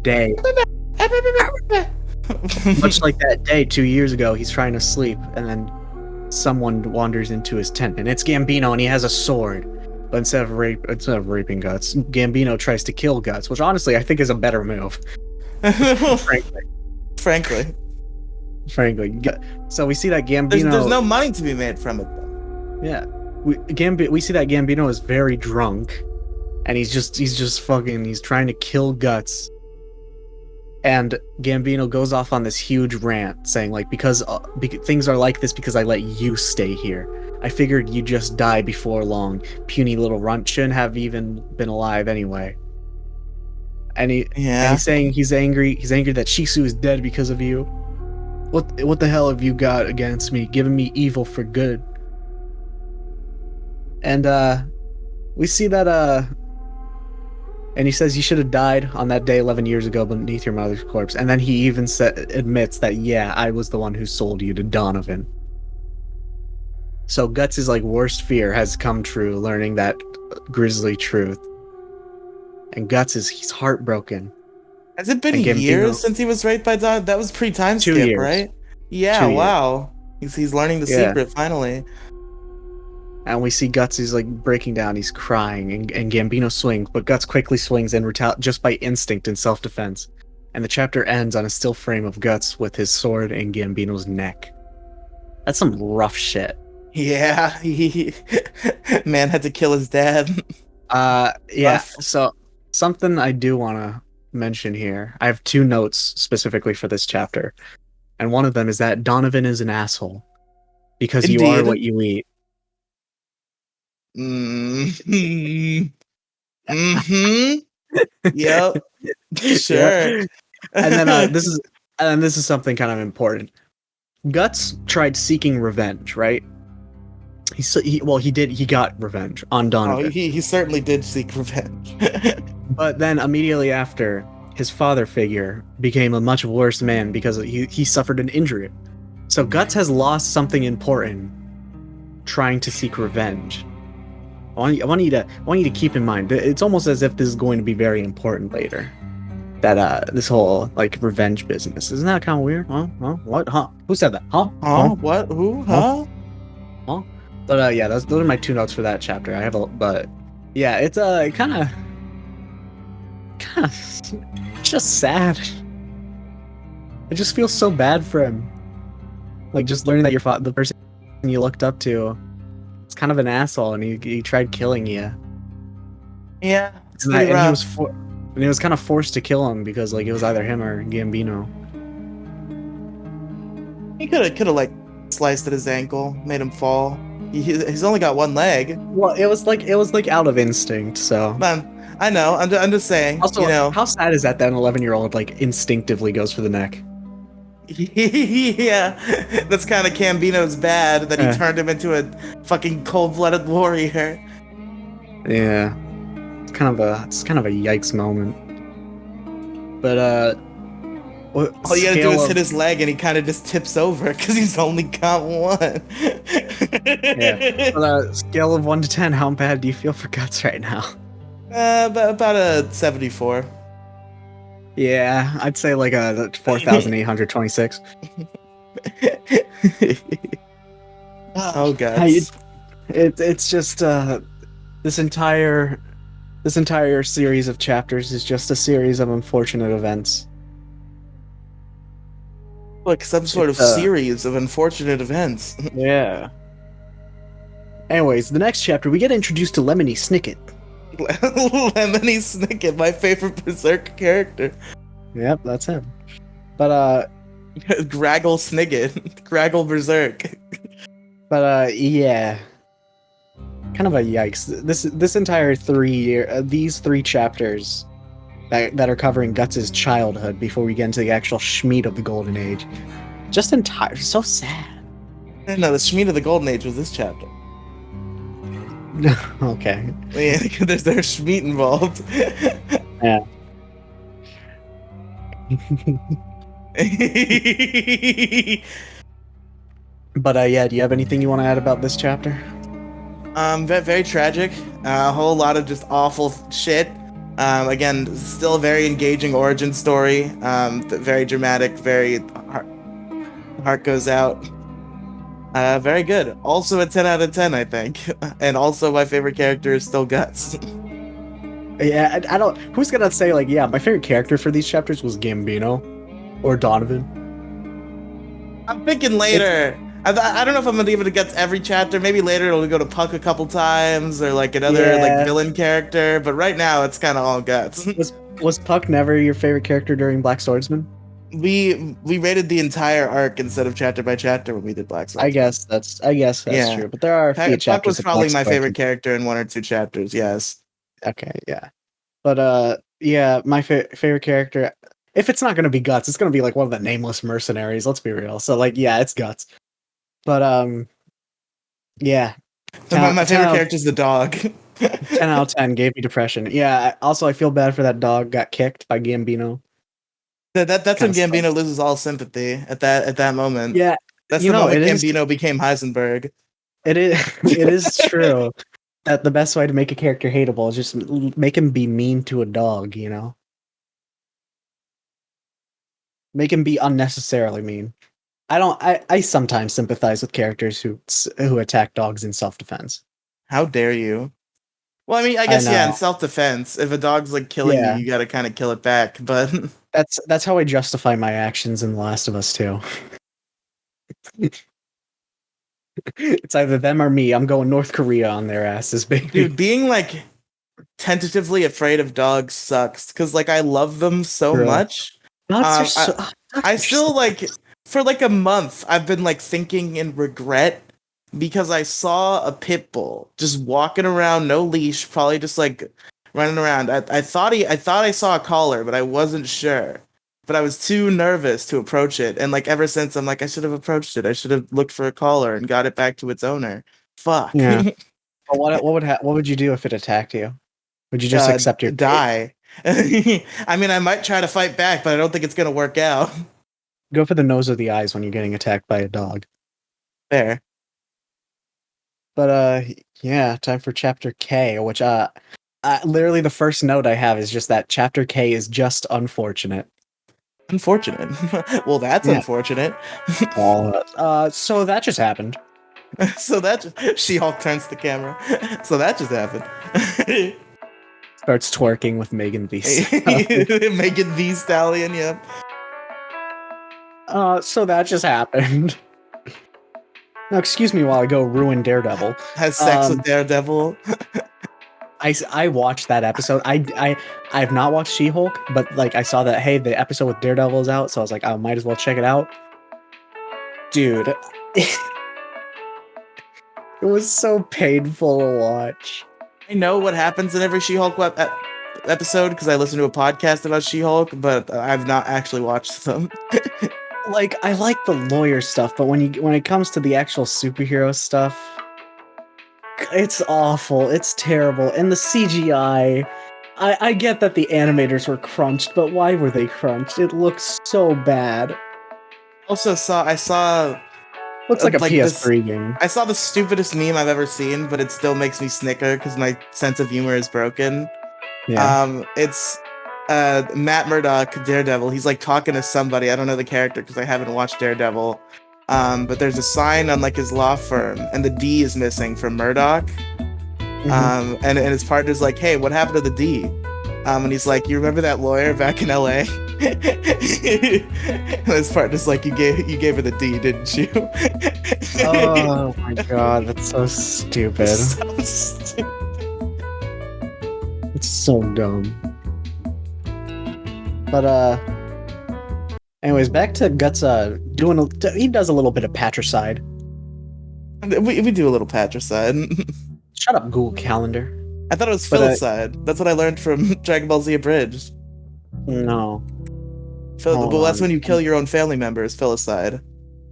day, 2 years ago, he's trying to sleep, and then someone wanders into his tent, and it's Gambino, and he has a sword. But instead of raping Guts, Gambino tries to kill Guts, which honestly I think is a better move. Frankly. So we see that Gambino. There's no money to be made from it, though. Yeah, we see that Gambino is very drunk, and he's trying to kill Guts. And Gambino goes off on this huge rant saying, like, because things are like this because I let you stay here. I figured you'd just die before long. Puny little runt shouldn't have even been alive anyway. And he's saying he's angry that Shisu is dead because of you. What the hell have you got against me, giving me evil for good? And we see that and he says you should have died on that day 11 years ago beneath your mother's corpse. And then he even admits that, yeah, I was the one who sold you to Donovan. So Guts' like worst fear has come true, learning that grisly truth. And he's heartbroken. Has it been years since he was raped by Don? That was pre-time skip, right? Yeah, wow. He's learning the secret finally. And we see Guts is like breaking down, he's crying, and Gambino swings, but Guts quickly swings in just by instinct and self-defense. And the chapter ends on a still frame of Guts with his sword in Gambino's neck. That's some rough shit. Yeah, he man had to kill his dad. Yeah. So something I do want to mention here. I have 2 notes specifically for this chapter, and one of them is that Donovan is an asshole because you are Indeed. what you eat. Mm-hmm. Mm-hmm. Yep. Sure. Yeah. And then this is something kind of important. Guts tried seeking revenge, right? He got revenge on Oh, Donovan. he certainly did seek revenge. But then immediately after, his father figure became a much worse man because he suffered an injury. So Guts has lost something important trying to seek revenge. I want you to keep in mind, it's almost as if this is going to be very important later. That this whole like revenge business. Isn't that kind of weird? Huh? What? Huh? Who said that? Huh? Huh? What? Who? Huh? Huh? But yeah, those are my 2 notes for that chapter. But yeah, it's kind of just sad. I just feel so bad for him. Like just learning that the person you looked up to, is kind of an asshole, and he tried killing you. Yeah, it's And, pretty rough. he was kind of forced to kill him because like it was either him or Gambino. He could have like sliced at his ankle, made him fall. He's only got one leg. Well, it was like out of instinct. So Man, I know. I'm just saying. also, You know. how sad is that an 11-year-old like instinctively goes for the neck? Yeah, that's kind of Gambino's bad that he turned him into a fucking cold-blooded warrior. Yeah, it's kind of a yikes moment. But All you gotta do is hit his leg, and he kind of just tips over because he's only got one. Yeah. On a scale of 1 to 10, how bad do you feel for Guts right now? About a 74. Yeah, I'd say like a 4,826. Oh Guts. It's just this entire series of chapters is just a series of unfortunate events. Like some sort of series of unfortunate events. Yeah. Anyways, the next chapter we get introduced to Lemony Snicket. Lemony Snicket, my favorite Berserk character. Yep, that's him. But Graggle Snigget. Graggle Berserk. But yeah. Kind of a yikes. This entire these 3 chapters that are covering Guts' childhood before we get into the actual schmeat of the Golden Age. Just so sad. No, the schmeat of the Golden Age was this chapter. Okay. Yeah, there's schmeat involved. Yeah. But yeah, do you have anything you want to add about this chapter? Very tragic. A whole lot of just awful shit. Again, still a very engaging origin story. Very dramatic. Very heart goes out. Very good. Also a 10 out of 10, I think. And also my favorite character is still Guts. Yeah, I don't. Who's gonna say like, yeah, my favorite character for these chapters was Gambino or Donovan? I'm thinking later. I don't know if I'm gonna give it a Guts every chapter. Maybe later it'll go to Puck a couple times or like another like villain character. But right now it's kind of all Guts. Was Puck never your favorite character during Black Swordsman? We rated the entire arc instead of chapter by chapter when we did Black Swordsman. I guess that's true. But there are a few chapters. Puck was probably my favorite character in 1 or 2 chapters. Yes. Okay. Yeah. But yeah, my favorite character. If it's not gonna be Guts, it's gonna be like one of the nameless mercenaries. Let's be real. So like, yeah, it's Guts. But yeah. My favorite character is the dog. 10 out of 10 gave me depression. Yeah. Also, I feel bad for that dog got kicked by Gambino. That's when Gambino loses all sympathy at that moment. Yeah. That's the moment Gambino became Heisenberg. It is true that the best way to make a character hateable is just make him be mean to a dog, you know? Make him be unnecessarily mean. I sometimes sympathize with characters who attack dogs in self-defense. How dare you? Well, I mean, I guess in self-defense, if a dog's like killing you, you gotta kind of kill it back. But that's how I justify my actions in The Last of Us 2. It's either them or me. I'm going North Korea on their asses, baby. Dude, being like tentatively afraid of dogs sucks because like I love them so True. much. Dogs are Um, I so. Dogs I are still so- like for like a month I've been like thinking in regret because I saw a pit bull just walking around, no leash, probably just like running around. I thought I saw a collar, but I wasn't sure. But I was too nervous to approach it, and like ever since I'm like I should have approached it. I should have looked for a collar and got it back to its owner. Fuck. Yeah. But what would you do if it attacked you? Would you just accept your fate? Die. I mean, I might try to fight back, but I don't think it's gonna work out. Go for the nose or the eyes when you're getting attacked by a dog. There. But yeah, time for chapter K, which literally the first note I have is just that chapter K is just unfortunate. Unfortunate. Well, that's Yeah. unfortunate. So that just happened. So She-Hulk turns the camera. So that just happened. Starts twerking with Megan Thee Stallion. Megan the Stallion, yeah. So that just happened. Now, excuse me while I go ruin Daredevil. Has sex with Daredevil. I watched that episode. I have not watched She-Hulk, but like I saw that hey, the episode with Daredevil is out, so I was like, I might as well check it out. Dude, it was so painful to watch. I know what happens in every She-Hulk episode because I listen to a podcast about She-Hulk, but I've not actually watched them. Like I like the lawyer stuff, but when it comes to the actual superhero stuff, it's awful. It's terrible. And the CGI, I get that the animators were crunched, but why were they crunched? It looks so bad. Also I saw Looks like a like PS3 game. I saw the stupidest meme I've ever seen, but it still makes me snicker because my sense of humor is broken. Yeah. It's Matt Murdock, Daredevil. He's like talking to somebody. I don't know the character because I haven't watched Daredevil. But there's a sign on like his law firm, and the D is missing from Murdoch. And his partner's like, "Hey, what happened to the D?" And he's like, "You remember that lawyer back in LA?" And his partner's like, "You gave her the D, didn't you?" Oh my god, that's so stupid. So stupid. It's so dumb. But anyways, back to Guts he does a little bit of patricide. We do a little patricide. Shut up, Google Calendar. I thought it was But, filicide. That's what I learned from Dragon Ball Z Abridged. No. Well, Hold that's on. when you kill your own family members, filicide.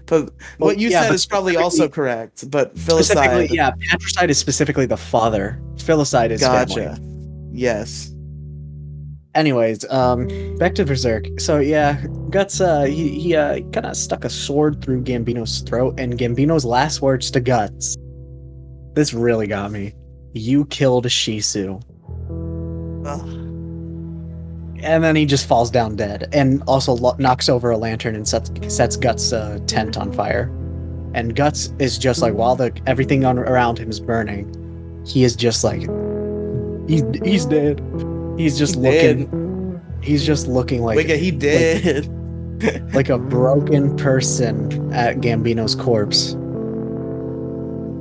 But what you yeah, said but is probably also correct, but Specifically, filicide. yeah, patricide is specifically the father. Filicide is Gotcha. family. Yes. Anyways, back to Berserk. So yeah, Guts he kind of stuck a sword through Gambino's throat, and Gambino's last words to Guts. This really got me. You killed Shisu. Ugh. And then he just falls down dead, and also knocks over a lantern and sets Guts' tent on fire. And Guts is just like, while everything around him is burning, he is just like, he's dead. He's just looking. He's just looking like Wait, he did. like a broken person at Gambino's corpse.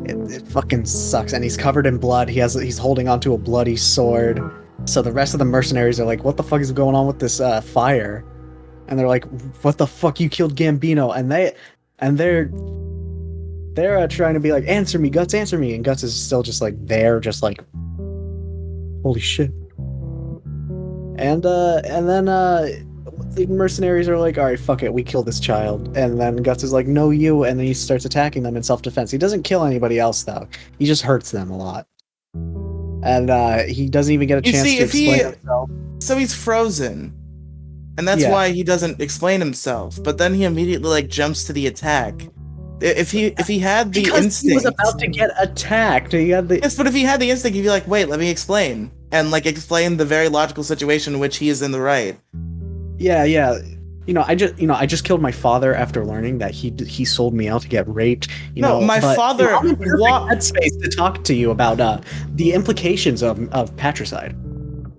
It fucking sucks, and he's covered in blood. He's holding onto a bloody sword. So the rest of the mercenaries are like, "What the fuck is going on with this fire?" And they're like, "What the fuck? You killed Gambino!" And they're trying to be like, "Answer me, Guts, answer me!" And Guts is still just like there, just like, "Holy shit!" And then the mercenaries are like, "All right, fuck it, we kill this child." And then Guts is like, "No, you!" And then he starts attacking them in self-defense. He doesn't kill anybody else though. He just hurts them a lot. And he doesn't even get a chance to explain himself. So he's frozen, and that's Yeah. why he doesn't explain himself. But then he immediately like jumps to the attack. If he had the Because instinct, he was about to get attacked. He had the yes, but if he had the instinct, he'd be like, "Wait, let me explain," and like explain the very logical situation in which he is in the right. yeah. I just killed my father after learning that he sold me out to get raped. My father I'm in perfect headspace to talk to you about the implications of patricide.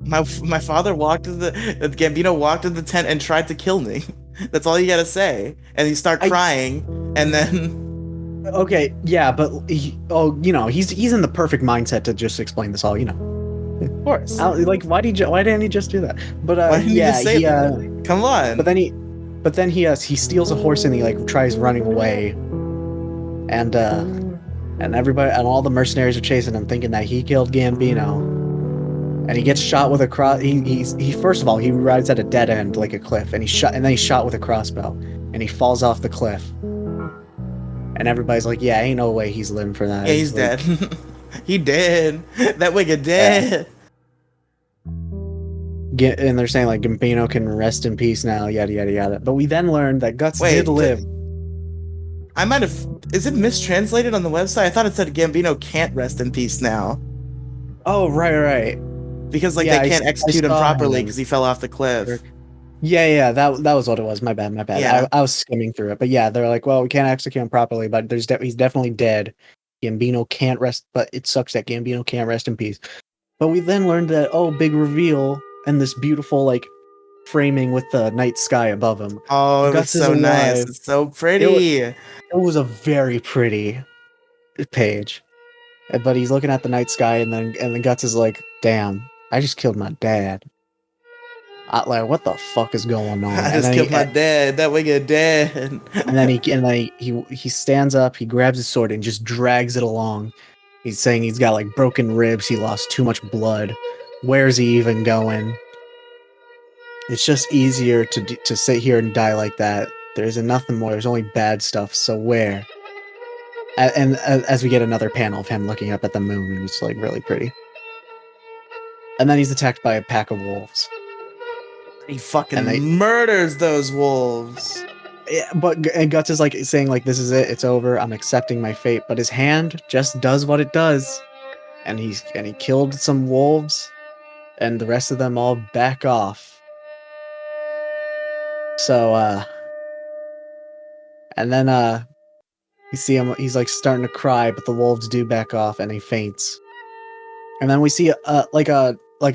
My father Gambino walked in the tent and tried to kill me. That's all you gotta say. And he started crying, and then Okay, yeah, but he's in the perfect mindset to just explain this all. Of course. Like, why didn't he just do that? But Why didn't you yeah, just say that? Come on. but then he steals a horse and he like tries running away, and everybody and all the mercenaries are chasing him, thinking that he killed Gambino, and he gets shot with a cross. He first of all he rides at a dead end like a cliff, and he's shot with a crossbow, and he falls off the cliff, and everybody's like, yeah, ain't no way he's living for that. Yeah, he's like, dead. He dead. That wigga dead. And they're saying like Gambino can rest in peace now, yada yada yada. But we then learned that Guts did live. I might have. Is it mistranslated on the website? I thought it said Gambino can't rest in peace now. Oh right. Because like they can't execute him properly because he fell off the cliff. Yeah, that was what it was. My bad. Yeah. I was skimming through it, but yeah, they're like, well, we can't execute him properly, but he's definitely dead. Gambino can't rest, but it sucks that Gambino can't rest in peace. But we then learned that big reveal and this beautiful like framing with the night sky above him. Oh, it was so nice. It's so pretty. It was a very pretty page. But he's looking at the night sky, and then Guts is like, "Damn, I just killed my dad. Like, what the fuck is going on?" I just killed my dad. That wigga dead. And then he stands up, he grabs his sword and just drags it along. He's saying he's got like broken ribs, he lost too much blood. Where's he even going? It's just easier to sit here and die like that. There isn't nothing more. There's only bad stuff. So where? And as we get another panel of him looking up at the moon, and it's like really pretty. And then he's attacked by a pack of wolves. He fucking murders those wolves. Yeah, and Guts is like saying like, this is it, it's over, I'm accepting my fate. But his hand just does what it does, and he killed some wolves, and the rest of them all back off. So and then you see him, he's like starting to cry, but the wolves do back off, and he faints. And then we see a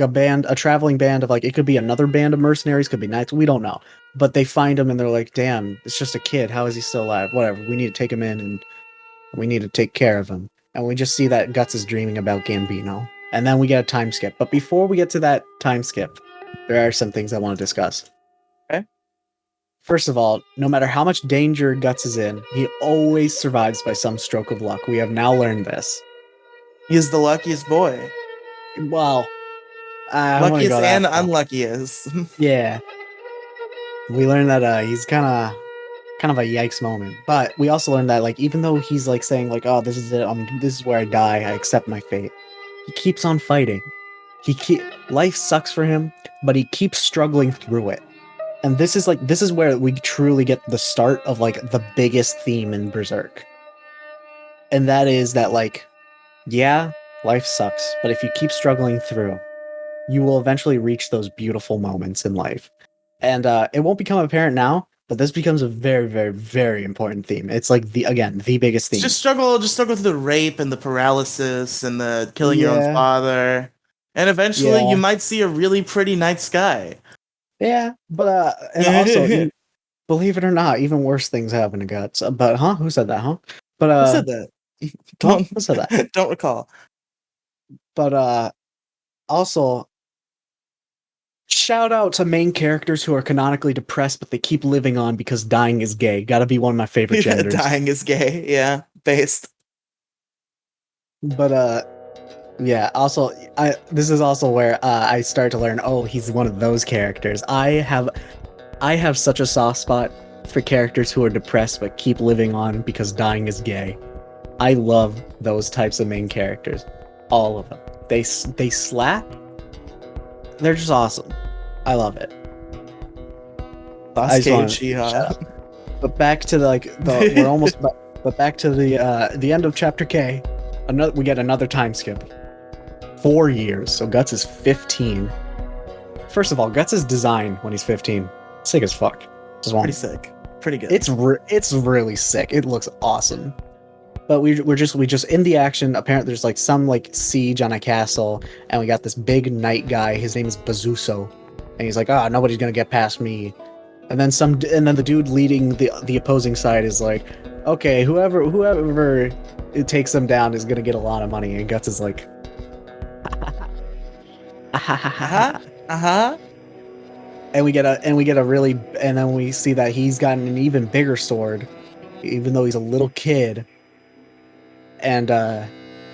band, a traveling band of like, it could be another band of mercenaries, could be knights, we don't know. But they find him and they're like, damn, it's just a kid. How is he still alive? Whatever. We need to take him in and we need to take care of him. And we just see that Guts is dreaming about Gambino. And then we get a time skip. But before we get to that time skip, there are some things I want to discuss. Okay. First of all, no matter how much danger Guts is in, he always survives by some stroke of luck. We have now learned this. He is the luckiest boy. Well, luckiest and unluckiest. Yeah. We learned that he's kind of a yikes moment. But we also learned that like, even though he's like saying like, oh, this is it, this is where I die, I accept my fate, he keeps on fighting. Life sucks for him, but he keeps struggling through it. And this is where we truly get the start of like the biggest theme in Berserk. And that is that like, yeah, life sucks, but if you keep struggling through, you will eventually reach those beautiful moments in life. And it won't become apparent now, but this becomes a very, very, very important theme. It's like the biggest theme. Just struggle through the rape and the paralysis and the killing your own father. And eventually you might see a really pretty night sky. Yeah, but and also, believe it or not, even worse things happen to Guts. But who said that? But who said that? Who said that? Don't recall. But also, shout out to main characters who are canonically depressed, but they keep living on because dying is gay. Gotta be one of my favorite genders. Dying is gay, yeah, based. But yeah. Also, this is also where I started to learn. Oh, he's one of those characters. I have such a soft spot for characters who are depressed but keep living on because dying is gay. I love those types of main characters. All of them. They slap. They're just awesome. I love it. But back to we're almost but back to the end of chapter K. We get another time skip. 4 years. So Guts is 15. First of all, Guts' design when he's 15, sick as fuck. Pretty sick. Pretty good. It's really sick. It looks awesome. But we just in the action. Apparently, there's like some like siege on a castle, and we got this big knight guy. His name is Bazuso, and he's like, nobody's gonna get past me. And then the dude leading the opposing side is like, okay, whoever it takes them down is gonna get a lot of money. And Guts is like, Uh-huh. Uh-huh. And then we see that he's gotten an even bigger sword, even though he's a little kid. And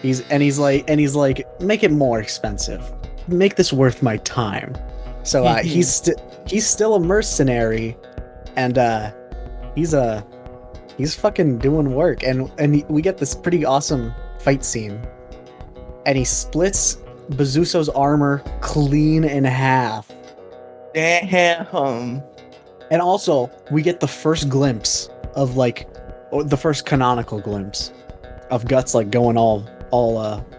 he's like, make it more expensive. Make this worth my time. So he's still a mercenary, and he's fucking doing work. And we get this pretty awesome fight scene, and he splits Bezuso's armor clean in half. Damn. And also, we get the first glimpse of the first canonical glimpse of Guts like going all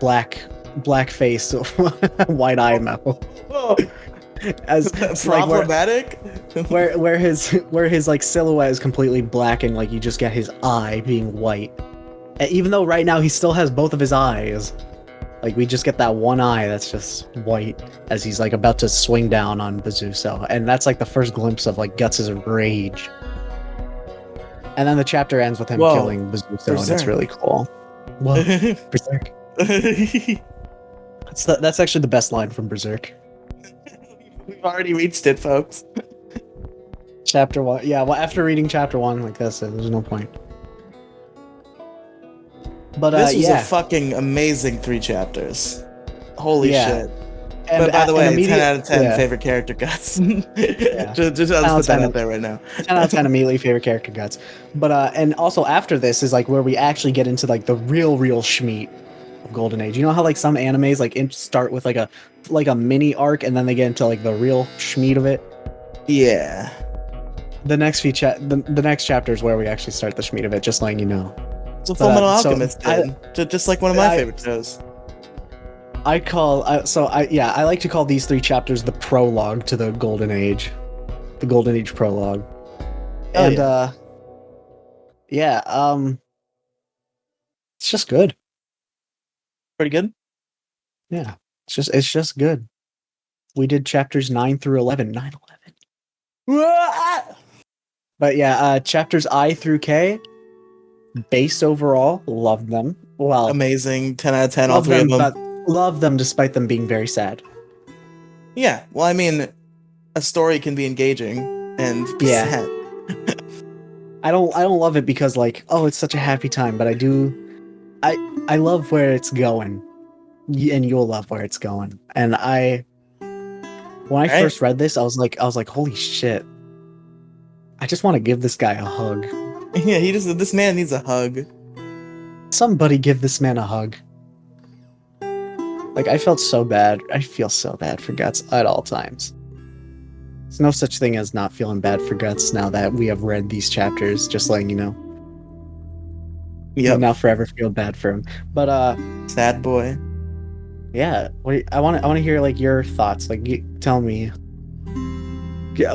black face, white eye metal. As problematic. Where his like silhouette is completely black and like you just get his eye being white. And even though right now he still has both of his eyes, like we just get that one eye that's just white as he's like about to swing down on Bezuso, and that's like the first glimpse of like Guts' rage. And then the chapter ends with him killing Bezuso, and it's really cool. Whoa, Berserk. That's actually the best line from Berserk. We've already reached it, folks. Chapter 1. Yeah, well, after reading chapter 1 like this, there's no point. But this was a fucking amazing 3 chapters. Holy shit. And, but by the way, 10 out of 10 favorite character Guts. just I'll put that out there right now. 10 out of 10 immediately favorite character Guts. But and also after this is like where we actually get into like the real schmeat of Golden Age. You know how like some animes like start with like a mini arc and then they get into like the real schmeat of it? Yeah. The next the next chapter is where we actually start the schmeat of it, just letting you know. So Fullmetal Alchemist did. Just like one of my favorite shows. I like to call these 3 chapters the prologue to the Golden Age. The Golden Age prologue. It's just good. Pretty good? Yeah. It's just good. We did chapters 9 through 11. 9/11. But yeah, chapters I through K, base overall, loved them. Well, amazing, 10 out of 10, all 3 of them. But love them despite them being very sad. Yeah, well, I mean, a story can be engaging and sad. I don't love it because like, oh, it's such a happy time, but I love where it's going, and you'll love where it's going. And when I first read this, I was like, holy shit! I just want to give this guy a hug. Yeah, this man needs a hug. Somebody give this man a hug. Like, I felt so bad. I feel so bad for Guts at all times. There's no such thing as not feeling bad for Guts now that we have read these chapters, just letting you know. Yeah. Now forever feel bad for him. But sad boy. Yeah. I want to hear like your thoughts. Like, tell me.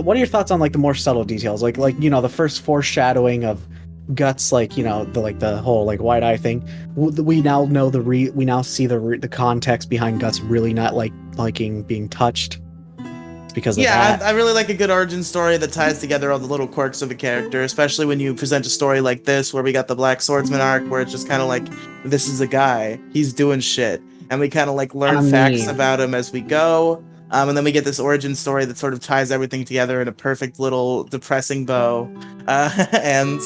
What are your thoughts on like the more subtle details? Like you know, the first foreshadowing of Guts, like, you know, the whole like white eye thing. We now know we now see the context behind Guts really not liking being touched. It's because of that. I really like a good origin story that ties together all the little quirks of a character, especially when you present a story like this where we got the Black Swordsman arc where it's just kind of like, this is a guy, he's doing shit, and we kind of like learn facts about him as we go. And then we get this origin story that sort of ties everything together in a perfect little depressing bow. And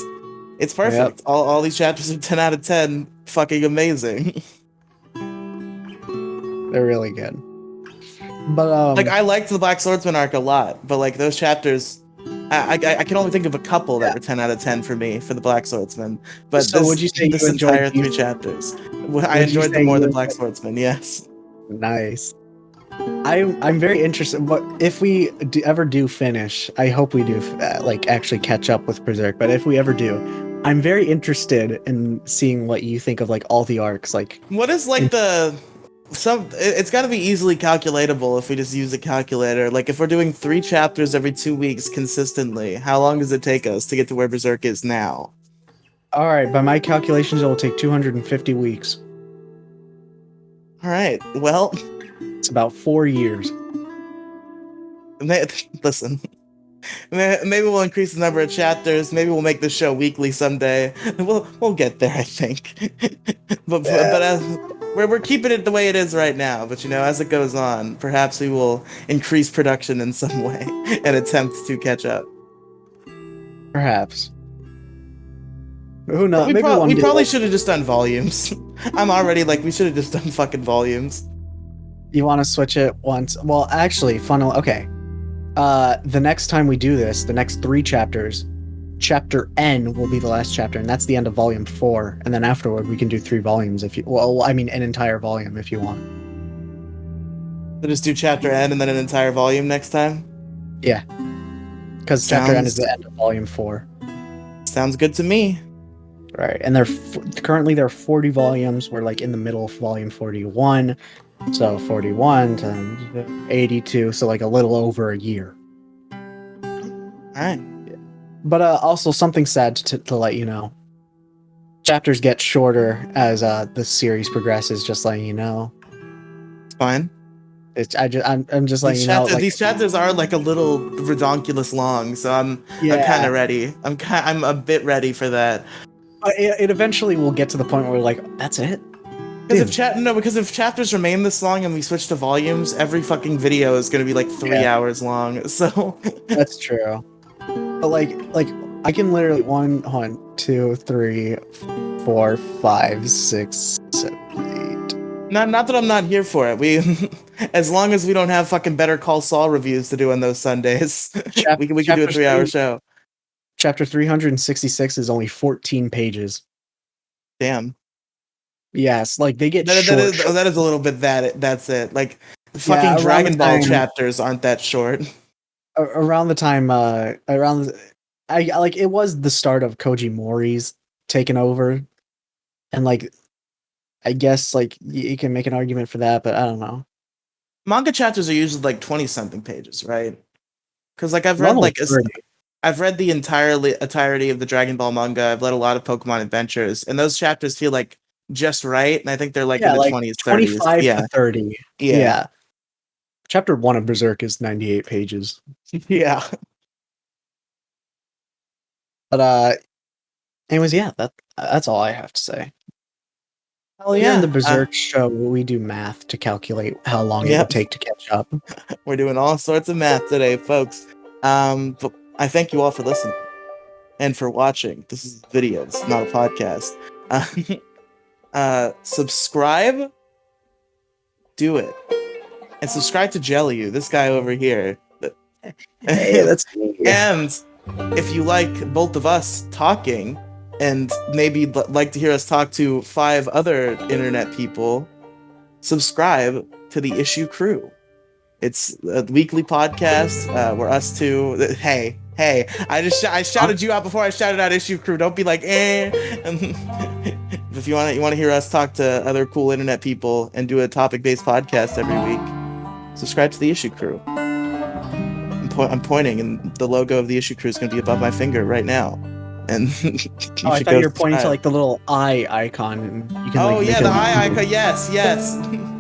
it's perfect. Yep. All these chapters are 10 out of 10. Fucking amazing. They're really good. But like, I liked the Black Swordsman arc a lot, but like those chapters, I can only think of a couple that were 10 out of 10 for me for the Black Swordsman. But so would you say this entire 3 chapters, I enjoyed them more than Black Swordsman. Yes. Nice. I'm very interested. But if we ever do finish, I hope we do like actually catch up with Berserk. But if we ever do, I'm very interested in seeing what you think of like all the arcs. Like, what is like it's got to be easily calculatable if we just use a calculator. Like, if we're doing 3 chapters every 2 weeks consistently, how long does it take us to get to where Berserk is now? All right, by my calculations, it will take 250 weeks. All right, well, it's about 4 years. Listen, maybe we'll increase the number of chapters. Maybe we'll make the show weekly someday. We'll get there, I think. but we're keeping it the way it is right now, but as it goes on, perhaps we will increase production in some way and attempt to catch up. Perhaps. Who knows? Maybe one we day probably should have just done volumes. I'm already like, we should have just done fucking volumes. You want to switch it once? Well, actually, okay. The next time we do this, the next 3 chapters, chapter N will be the last chapter, and that's the end of volume 4. And then afterward, we can do 3 volumes if you. Well, I mean, an entire volume if you want. So just do chapter N and then an entire volume next time. Yeah, because chapter N is the end of volume 4. Sounds good to me. Right, and currently there are 40 volumes. We're like in the middle of volume 41, so 41 to 82, so like a little over a year. All right. But also something sad to let you know. Chapters get shorter as the series progresses. Just letting you know. It's fine. I'm just letting you know. Like, these chapters are like a little redonkulous long, so I'm kind of ready. I'm a bit ready for that. It eventually will get to the point where we're like, that's it. Because if chapters remain this long and we switch to volumes, every fucking video is gonna be like 3 hours long. So that's true. But like I can literally 1, 2, 3, 4, 5, 6, 7, 8. Not that I'm not here for it. We, as long as we don't have fucking Better Call Saul reviews to do on those Sundays, we can do a 3-hour show. Chapter 366 is only 14 pages. Damn. Yes, like they get that is a little bit that's it. Like fucking Dragon Ball chapters aren't that short. Around the time it was the start of Koji Mori's taking over, and like I guess like you can make an argument for that, but I don't know. Manga chapters are usually like 20-something pages, right? Because like I've read the entirety of the Dragon Ball manga. I've read a lot of Pokemon Adventures, and those chapters feel like just right, and I think they're like in the 20s, 30s. 25 to 30. Yeah. Chapter 1 of Berserk is 98 pages. Yeah. But anyways, yeah, that's all I have to say. Hell yeah. In the Berserk show, we do math to calculate how long it would take to catch up. We're doing all sorts of math today, folks. But I thank you all for listening and for watching. This is videos, not a podcast. Subscribe. Do it. And subscribe to Jelly, this guy over here. Hey, that's me. And if you like both of us talking, and maybe like to hear us talk to 5 other internet people, subscribe to the Issue Crew. It's a weekly podcast where us two. Hey! I shouted you out before I shouted out Issue Crew. Don't be like eh. If you want to hear us talk to other cool internet people and do a topic-based podcast every week, subscribe to the Issue Crew. I'm pointing, and the logo of the Issue Crew is going to be above my finger right now. And I thought you were pointing to like the little eye icon, and you can. The eye icon. Yes.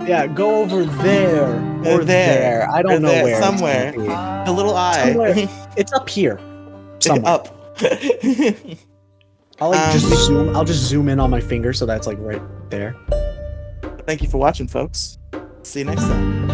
Yeah, go over there or there. I don't know where. Somewhere. The little eye. Somewhere. It's up here. Somewhere. Up. I'll just zoom in on my finger so that's like right there. Thank you for watching, folks. See you next time.